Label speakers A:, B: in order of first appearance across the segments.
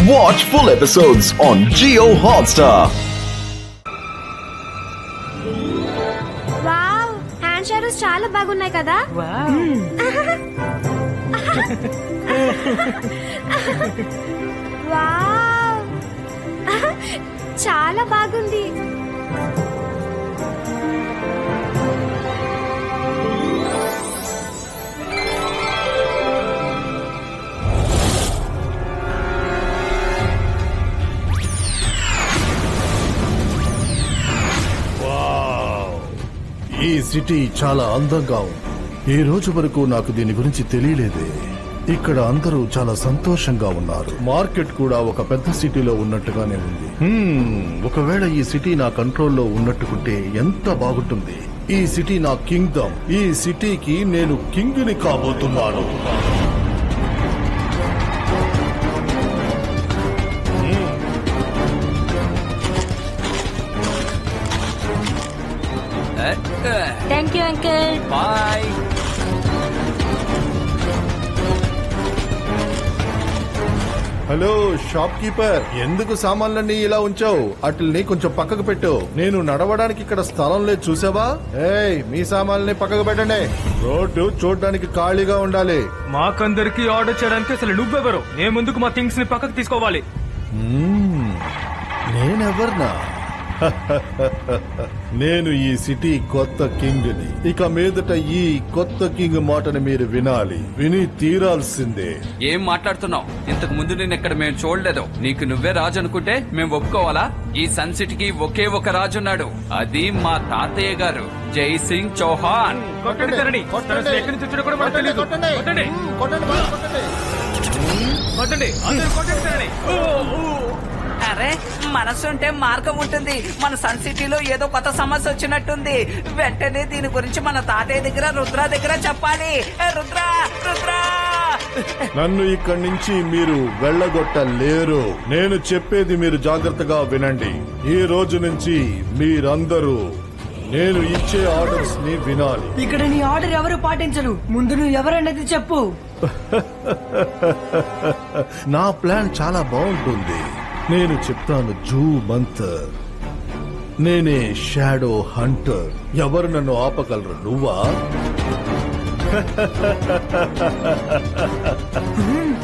A: Watch full episodes on Jio Hotstar.
B: Wow, hand shadows చాలా బాగున్నాయి కదా. వావ్, చాలా బాగుంది.
C: ఈ సిటీ చాలా అందంగా ఉంది. ఈ రోజు వరకు నాకు దీని గురించి తెలియలేదే. ఇక్కడ అందరూ చాలా సంతోషంగా ఉన్నారు. మార్కెట్ కూడా ఒక పెద్ద సిటీలో ఉన్నట్టుగానే ఉంది. ఒకవేళ ఈ సిటీ నా కంట్రోల్లో ఉన్నట్టుకుంటే ఎంత బాగుంటుంది. ఈ సిటీ నా కింగ్డమ్. ఈ సిటీకి నేను కింగ్ ని కాబోతున్నాను.
B: Thank you uncle.
D: Bye.
C: Hello shopkeeper, ఎందుకు సామాన్లన్నీ ఇలా ఉంచావు? అట్లని కొంచెం పక్కకు పెట్టు. నేను నడవడానికి ఇక్కడ స్థలం లేదు, చూసావా? ఏయ్, మీ సామాన్లని పక్కకు పెట్టండి. రోడ్డు చూడడానికి ఖాళీగా ఉండాలి.
E: మాకందరికి ఆర్డర్ చేయడానికి అసలు నువ్వెవరు? నేను ముందుకు మా థింగ్స్ ని పక్కకు తీసుకోవాలి.
C: నేనెవర్నా? నేను ఈ సిటీ కొత్త కింగ్ ని. ఇక మీదట ఈ కొత్త కింగ్ మాటని మీరు వినాలి, విని తీరాల్సిందే.
D: ఏం మాట్లాడుతున్నావు? ఇంతకు ముందు నేను ఇక్కడ మేము చూడలేదు. నీకు నువ్వే రాజు అనుకుంటే మేము ఒప్పుకోవాలా? ఈ సన్ సిటీకి ఒకే ఒక రాజు ఉన్నాడు, అది మా తాతయ్య గారు, జై సింగ్ చౌహాన్.
E: కొట్టండి తరణి. తను అసలు ఎక్కడి నుంచి వచ్చాడో కూడా మనకు తెలీదు. కొట్టండి. కొట్టండి. అందరూ కొట్టండి తరణి.
F: అరే, మనసుంటే మార్గం ఉంటుంది. మన సన్ సిటీలో ఏదో కొత్త సమస్య వచ్చినట్టుంది. వెంటనే దీని గురించి మన తాతయ్య దగ్గర, రుద్ర దగ్గర చెప్పాలి. రుద్ర, రుద్ర,
C: నన్ను ఇక్కడి నుంచి మీరు వెళ్ళగొట్టలేరు. నేను చెప్పేది మీరు జాగ్రత్తగా వినండి. ఈ రోజు నుంచి మీరందరూ నేను ఇచ్చే ఆర్డర్స్ ని వినాలి.
G: ఇక్కడ నీ ఆర్డర్ ఎవరు పాటించరు. ముందు నువ్వు ఎవరన్నది చెప్పు.
C: నా ప్లాన్ చాలా బాగుంటుంది. నేను చెప్తాను, జూ మంతర్. నేనే షాడో హంటర్. ఎవరు నన్ను ఆపగలరు? నువ్వా?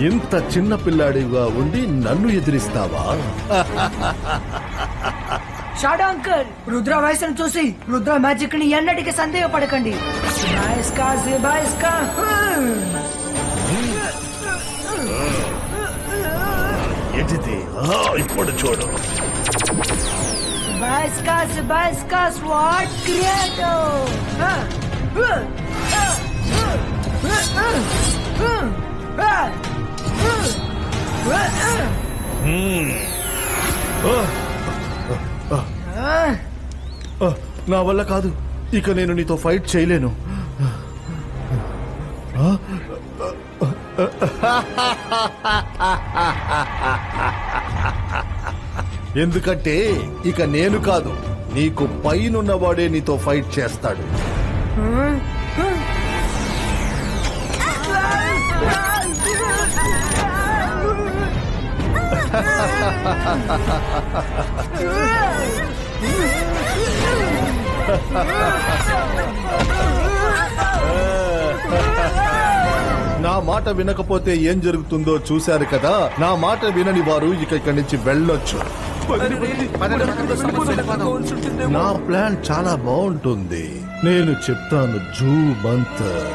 C: ఇంత చిన్న పిల్లాడిగా ఉండి నన్ను ఎదిరిస్తావా?
G: షాడో అంకుల్, రుద్ర వయసును చూసి రుద్ర మ్యాజిక్ ని ఎన్నటికీ సందేహపడకండి.
C: ఏంటిది? ఇప్పుడు చూడు.
G: వాట్ క్రియేటో.
C: నా వల్ల కాదు. ఇక నేను నీతో ఫైట్ చేయలేను. ఎందుకంటే ఇక నేను కాదు, నీకు పైనున్నవాడే నీతో ఫైట్ చేస్తాడు. నా మాట వినకపోతే ఏం జరుగుతుందో చూశారు కదా. నా మాట వినని వారు ఇక ఇక్కడి నుంచి వెళ్ళొచ్చు. నా ప్లాన్ చాలా బాగుంటుంది. నేను చెప్తాను, జూ మంతర్.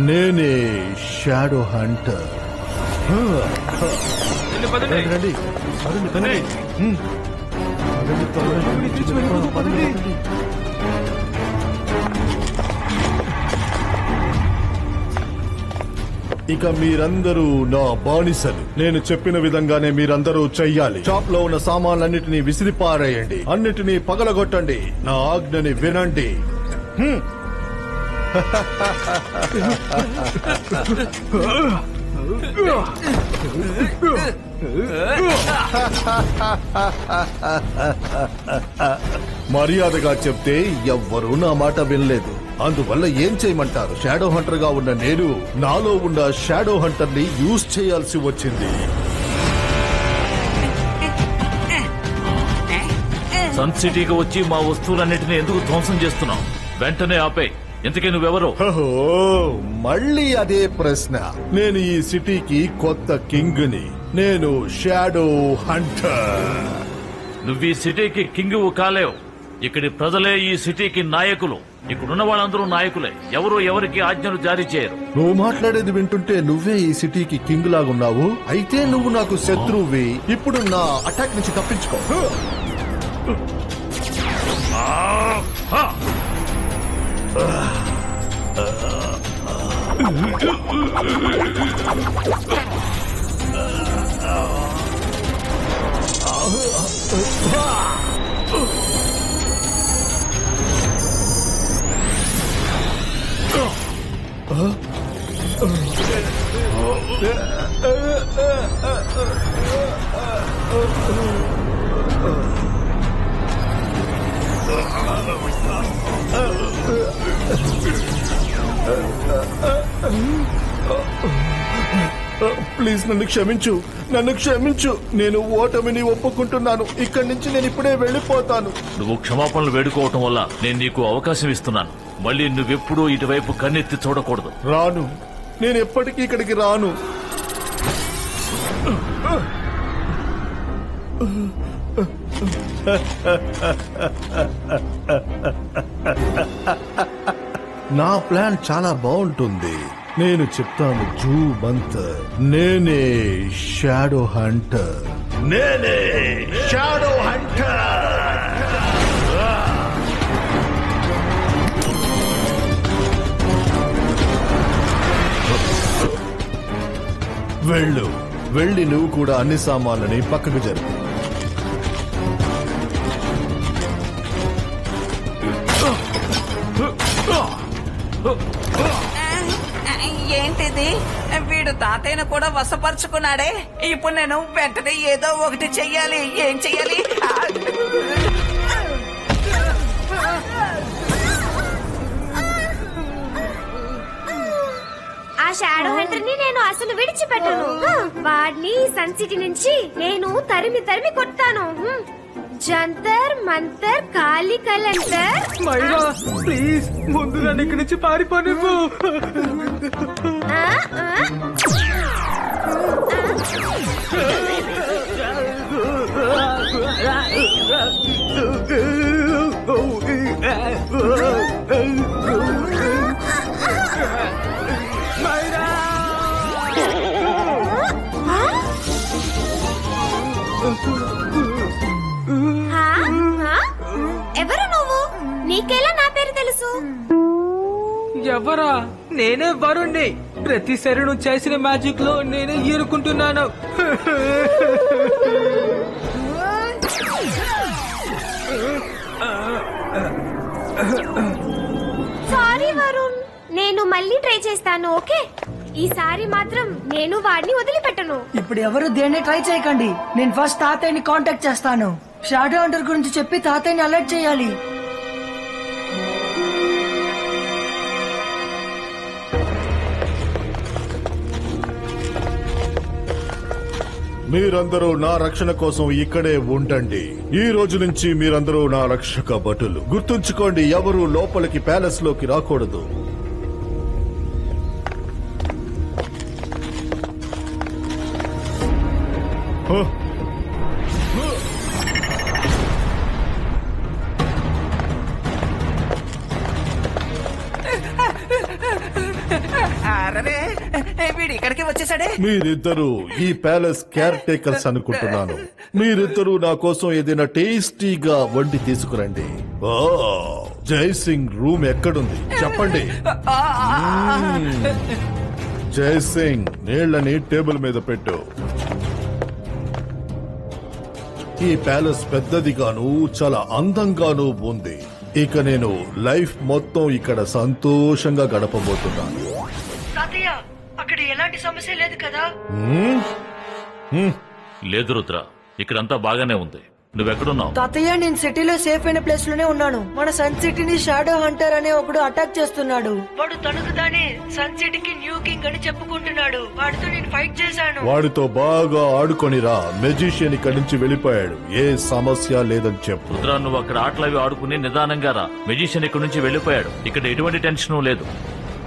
C: నేనే షాడో హంటర్. రండి. ఇక మీరందరూ నా బానిసలు. నేను చెప్పిన విధంగానే మీరందరూ చెయ్యాలి. షాప్ లో ఉన్న సామాన్లన్నిటినీ విసిరిపారేయండి. అన్నిటినీ పగలగొట్టండి. నా ఆజ్ఞని వినండి. మర్యాదగా చెప్తే ఎవ్వరూ నా మాట వినలేదు. అందువల్ల ఏం చేయమంటారు? షాడో హంటర్ గా ఉన్న నేను నాలో ఉన్న షాడో హంటర్ ని యూజ్ చేయాల్సి వచ్చింది.
H: సన్ సిటీకి వచ్చి మా వస్తువులన్నిటిని ఎందుకు ధ్వంసం చేస్తున్నావు? వెంటనే ఆపే. ఇంతకీ నువ్వెవరు?
C: ఓహో, మళ్ళీ అదే ప్రశ్న. నేను ఈ సిటీకి కొత్త కింగ్ ని. నేను షాడో హంటర్.
H: నువ్వు ఈ సిటీకి కింగ్ కాలేవు. ఇక్కడి ప్రజలే ఈ సిటీకి నాయకులు. ఇక్కడున్న వాళ్ళందరూ నాయకులే. ఎవరు ఎవరికి ఆజ్ఞలు జారీ చేయరు.
C: నువ్వు మాట్లాడేది వింటుంటే నువ్వే ఈ సిటీకి కింగ్ లాగున్నావు. అయితే నువ్వు నాకు శత్రువువి. ఇప్పుడు నా అటాక్ నుంచి తప్పించుకో. ప్లీజ్ నన్ను క్షమించు, నన్ను క్షమించు. నేను ఓటమిని ఒప్పుకుంటున్నాను. ఇక్కడి నుంచి నేను ఇప్పుడే వెళ్ళిపోతాను.
H: నువ్వు క్షమాపణలు వేడుకోవటం వల్ల నేను నీకు అవకాశం ఇస్తున్నాను. మళ్ళీ నువ్వెప్పుడూ ఇటువైపు కన్నెత్తి చూడకూడదు.
C: రాను, నేను ఎప్పటికీ ఇక్కడికి రాను. నా ప్లాన్ చాలా బాగుంటుంది. నేను చెప్తాను జూ బంత్. నేనే షాడో హంటర్. నేనే షాడో హంటర్. వెళ్ళు, వెళ్ళి నువ్వు కూడా అన్ని సామాన్లని పక్కకు జరుపు.
F: ఏంటిది? వీడు తాతయ్యను కూడా వశపరుచుకున్నాడే. ఇప్పుడు నేను వెంటనే ఏదో ఒకటి చెయ్యాలి. ఏం చెయ్యాలి?
B: ఆ షాడో హంటర్ ని నేను అసలు విడిచిపెట్టను. వాడిని సన్ సిటీ నుంచి నేను తరిమి తరిమి కొట్టాను. జంతర్ మంతర్ కాలి కలంతర్.
E: మైరా ప్లీజ్ ముందు నన్ను ఇక్కడి నుంచి పారిపోనివ్వు.
B: ఎవరు నువ్వు? నీకెలా నా పేరు తెలుసు?
E: ఎవరా? నేనే వరుణ్ణి. ప్రతిసారి నువ్వు చేసిన మ్యాజిక్ లో నేనే ఈరుకుంటున్నాను.
B: సారీ వరుణ్, నేను మళ్ళీ ట్రై చేస్తాను. ఓకే, ఈసారి మాత్రం నేను వాడిని వదిలిపెట్టను.
G: ఇప్పుడు ఎవరు దేన్ని ట్రై చేయకండి. నేను ఫస్ట్ తాతయ్యని కాంటాక్ట్ చేస్తాను. షాడో హంటర్ గురించి చెప్పి తాతయ్యని అలర్ట్ చేయాలి.
C: మీరందరూ నా రక్షణ కోసం ఇక్కడే ఉండండి. ఈ రోజు నుంచి మీరందరూ నా రక్షక భటులు. గుర్తుంచుకోండి, ఎవరు లోపలికి ప్యాలెస్ లోకి రాకూడదు.
F: అరే వీడు ఇక్కడికి వచ్చేసాడే.
C: మీరిద్దరూ ఈ ప్యాలెస్ కేర్ టేకర్స్ అనుకుంటున్నాను. మీరిద్దరూ నా కోసం ఏదైనా టేస్టీగా వండి తీసుకురండి. ఓ, జై సింగ్ రూమ్ ఎక్కడుంది చెప్పండి. జై సింగ్, నీళ్లని టేబుల్ మీద పెట్టు. ఈ ప్యాలెస్ పెద్దదిగాను చాలా అందంగాను ఉంది. ఇక నేను లైఫ్ మొత్తం ఇక్కడ సంతోషంగా గడపబోతున్నాను.
G: తాతయ్య, అక్కడ ఎలాంటి సమస్య లేదు కదా?
H: లేదు రుద్ర, ఇక్కడంతా బాగానే ఉంది. నువ్వెక్కడున్నావు?
G: తాతయ్య నేను సిటీలో సేఫ్ అయిన ప్లేస్ లోనే ఉన్నాను. మన సన్ సిటీని షాడో హంటర్ అనే ఒకడు అటాక్ చేస్తున్నాడు. వాడు తనకు తానే సన్ సిటీకి న్యూ కింగ్ అని చెప్పుకుంటున్నాడు. వాడితో నేను ఫైట్ చేశాను.
C: వాడితో బాగా ఆడుకొనిరా. మెజిషియన్ ఇక్కడి నుంచి వెళ్ళిపోయాడు. ఏ సమస్య లేదని చెప్పు.
H: రుద్ర, నువ్వు అక్కడ ఆటలవి ఆడుకుని నిదానంగా రా. మెజిషియన్ ఇక్కడి నుంచి వెళ్ళిపోయాడు. ఇక్కడ ఎటువంటి టెన్షన్ లేదు.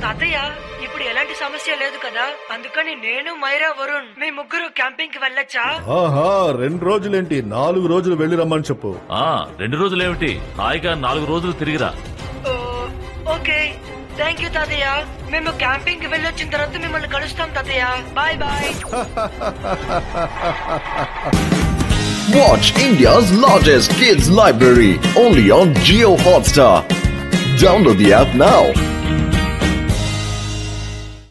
G: తాతయ్య ఇప్పుడు ఎలాంటి సమస్య లేదు కదా, అందుకని నేను మైరా వరుణ్ మీ ముగ్గురు క్యాంపింగ్ కి వెళ్ళొచ్చా?
C: ఆహా, 2 రోజులేంటి, 4 రోజులు వెళ్ళి రమ్మని చెప్పు.
H: 2 రోజులేమిటి, హాయిగా 4 రోజులు తిరిగిరా.
G: ఓకే, థ్యాంక్ యూ తాతయ్య. మేము క్యాంపింగ్ కి వెళ్ళొచ్చిన తర్వాత మిమ్మల్ని కలుస్తాం తాతయ్య. Bye bye.
A: Watch India's largest kids library only on Jio Hotstar. Download the app now.